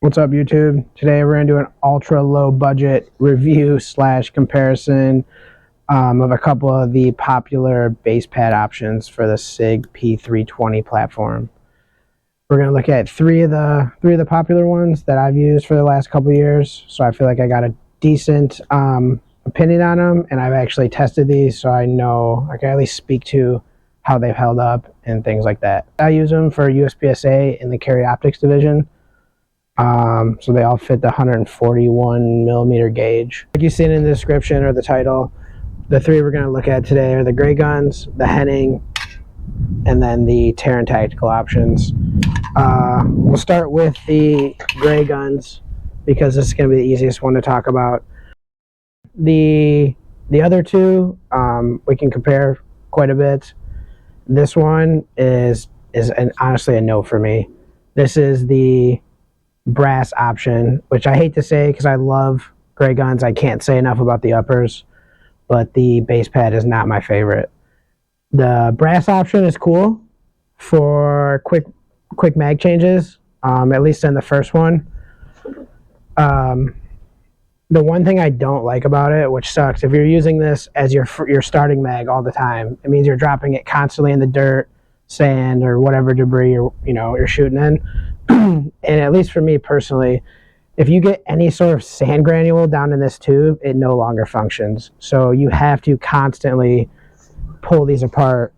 What's up, YouTube? Today we're going to do an ultra low budget review / comparison of a couple of the popular base pad options for the SIG P320 platform. We're going to look at three of the popular ones that I've used for the last couple of years, so I feel like I got a decent opinion on them, and I've actually tested these, so I know I can at least speak to how they've held up and things like that. I use them for USPSA in the carry optics division. So they all fit the 141 millimeter gauge. Like you see it in the description or the title, the three we're going to look at today are the gray guns, the Henning, and then the Taran tactical options. We'll start with the gray guns because this is going to be the easiest one to talk about. The other two we can compare quite a bit. This one is honestly a no for me. This is the brass option, which I hate to say because I love gray guns. I can't say enough about the uppers, but the base pad is not my favorite. The brass option is cool for quick mag changes, at least in the first one. The one thing I don't like about it, which sucks, if you're using this as your starting mag all the time, it means you're dropping it constantly in the dirt, sand, or whatever debris you're shooting in. And at least for me personally, if you get any sort of sand granule down in this tube, it no longer functions. So you have to constantly pull these apart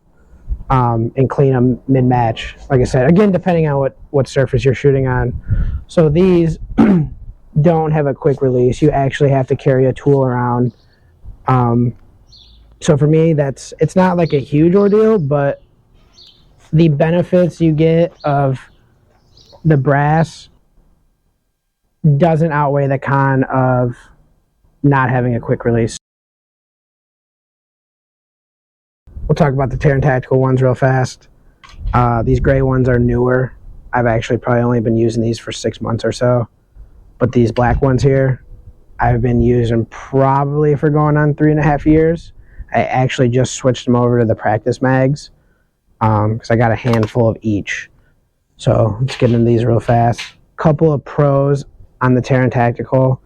and clean them mid-match. Like I said, again, depending on what surface you're shooting on. So these don't have a quick release. You actually have to carry a tool around. So for me, it's not like a huge ordeal, but the benefits you get of the brass doesn't outweigh the con of not having a quick release. We'll talk about the Taran tactical ones real fast. These gray ones are newer. I've actually probably only been using these for 6 months or so. But these black ones here, I've been using probably for going on 3.5 years. I actually just switched them over to the practice mags because I got a handful of each. So let's get into these real fast. Couple of pros on the Taran tactical.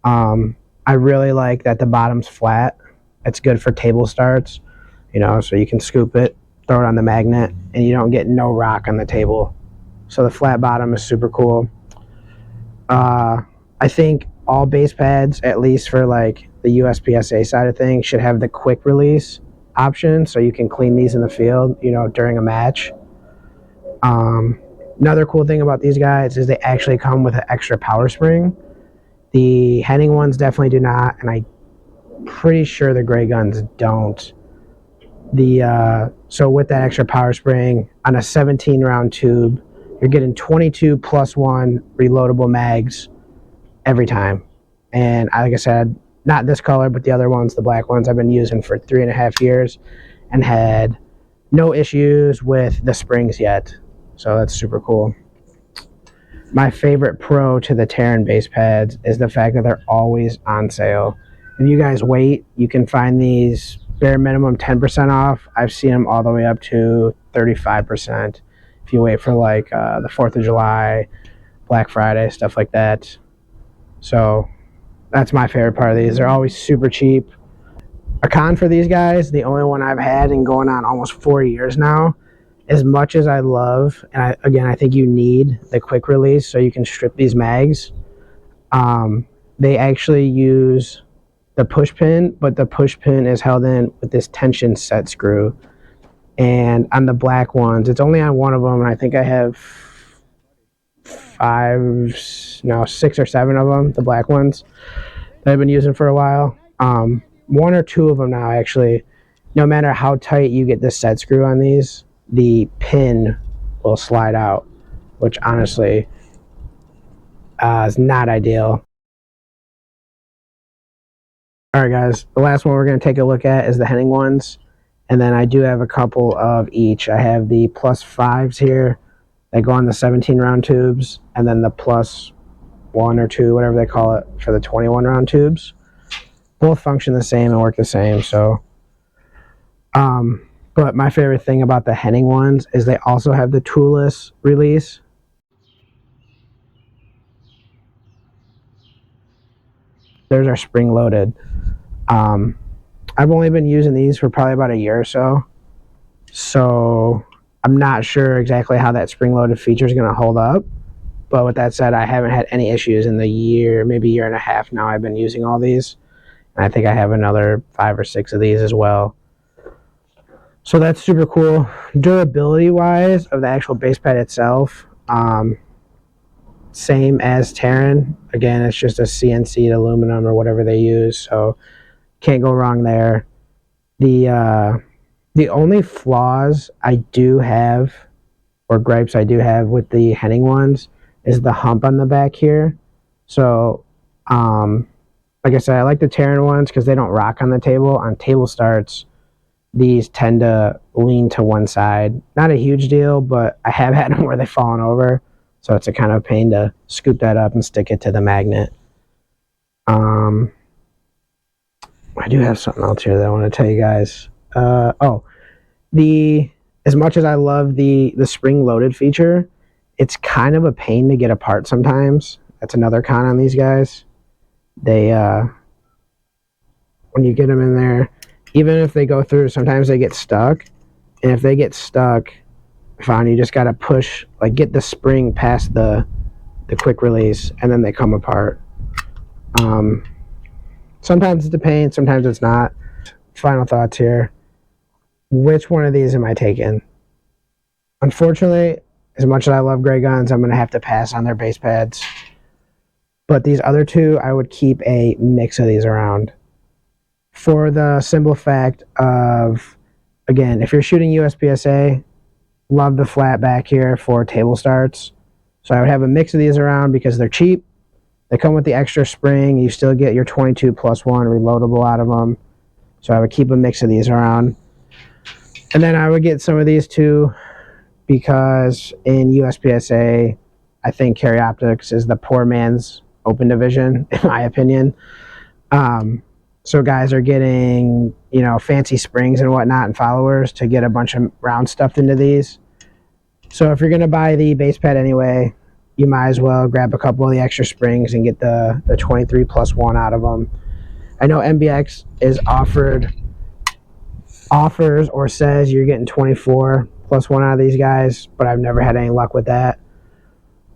I really like that the bottom's flat. It's good for table starts, so you can scoop it, throw it on the magnet, and you don't get no rock on the table. So the flat bottom is super cool. I think all base pads, at least for like the USPSA side of things, should have the quick release option so you can clean these in the field, during a match. Another cool thing about these guys is they actually come with an extra power spring. The Henning ones definitely do not, and I'm pretty sure the gray guns don't. So with that extra power spring on a 17 round tube, you're getting 22 plus 1 reloadable mags every time. And like I said, not this color, but the other ones, the black ones, I've been using for 3.5 years and had no issues with the springs yet. So that's super cool. My favorite pro to the Taran base pads is the fact that they're always on sale. If you guys wait, you can find these bare minimum 10% off. I've seen them all the way up to 35%. If you wait for like the 4th of July, Black Friday, stuff like that. So that's my favorite part of these. They're always super cheap. A con for these guys, the only one I've had in going on almost 4 years now, as much as I love, and I think you need the quick release so you can strip these mags, they actually use the push pin, but the push pin is held in with this tension set screw. And on the black ones, it's only on one of them, and I think I have 6 or 7 of them, the black ones, that I've been using for a while. 1 or 2 of them now, actually, no matter how tight you get this set screw on these, the pin will slide out, which honestly is not ideal. All right, guys, the last one we're going to take a look at is the Henning ones. And then I do have a couple of each. I have the plus 5s here that go on the 17 round tubes, and then the plus 1 or 2, whatever they call it, for the 21 round tubes. Both function the same and work the same. So, but my favorite thing about the Henning ones is they also have the toolless release. Theirs are spring loaded. I've only been using these for probably about a year or so, so I'm not sure exactly how that spring loaded feature is going to hold up. But with that said, I haven't had any issues in the year, maybe year and a half now I've been using all these. And I think I have another 5 or 6 of these as well. So that's super cool. Durability wise of the actual base pad itself, same as Taran. Again, it's just a CNC'd aluminum or whatever they use, so can't go wrong there. The only flaws I do have, or gripes I do have with the Henning ones, is the hump on the back here. So, like I said, I like the Taran ones because they don't rock on the table. On table starts, these tend to lean to one side. Not a huge deal, but I have had them where they've fallen over. So it's a kind of pain to scoop that up and stick it to the magnet. I do have something else here that I want to tell you guys. As much as I love the spring loaded feature, it's kind of a pain to get apart sometimes. That's another con on these guys. They, when you get them in there, even if they go through, sometimes they get stuck. And if they get stuck, I found you just got to push, like get the spring past the quick release, and then they come apart. Sometimes it's a pain, sometimes it's not. Final thoughts here. Which one of these am I taking? Unfortunately, as much as I love Grey Guns, I'm going to have to pass on their base pads. But these other two, I would keep a mix of these around. For the simple fact of, again, if you're shooting USPSA, love the flat back here for table starts. So I would have a mix of these around because they're cheap. They come with the extra spring. You still get your 22+1 reloadable out of them. So I would keep a mix of these around. And then I would get some of these too, because in USPSA, I think carry optics is the poor man's open division, in my opinion. So guys are getting, you know, fancy springs and whatnot and followers to get a bunch of rounds stuffed into these. So if you're going to buy the base pad anyway, you might as well grab a couple of the extra springs and get the 23+1 out of them. I know MBX is offers or says you're getting 24+1 out of these guys, but I've never had any luck with that.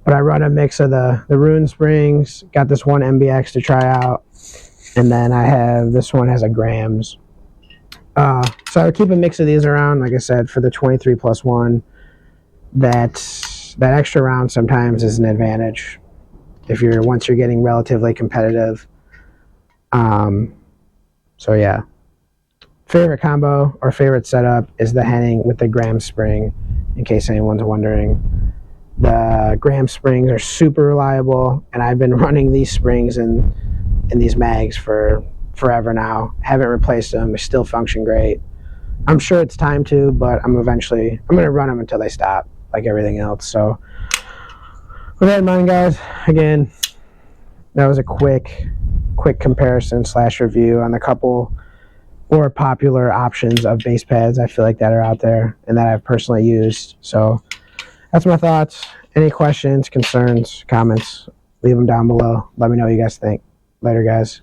But I run a mix of the Rune springs, got this one MBX to try out, and then I have this one has a grams. So I would keep a mix of these around, like I said, for the 23+1. That extra round sometimes is an advantage once you're getting relatively competitive. So yeah. Favorite combo or favorite setup is the Henning with the gram spring, in case anyone's wondering. The gram springs are super reliable, and I've been running these springs in these mags for forever now. Haven't replaced them. They still function great. I'm sure it's time to, but I'm going to run them until they stop, like everything else. So with that in mind, guys, again, that was a quick comparison / review on the couple or popular options of base pads I feel like that are out there and that I've personally used. So that's my thoughts. Any questions, concerns, comments, leave them down below. Let me know what you guys think. Later, guys.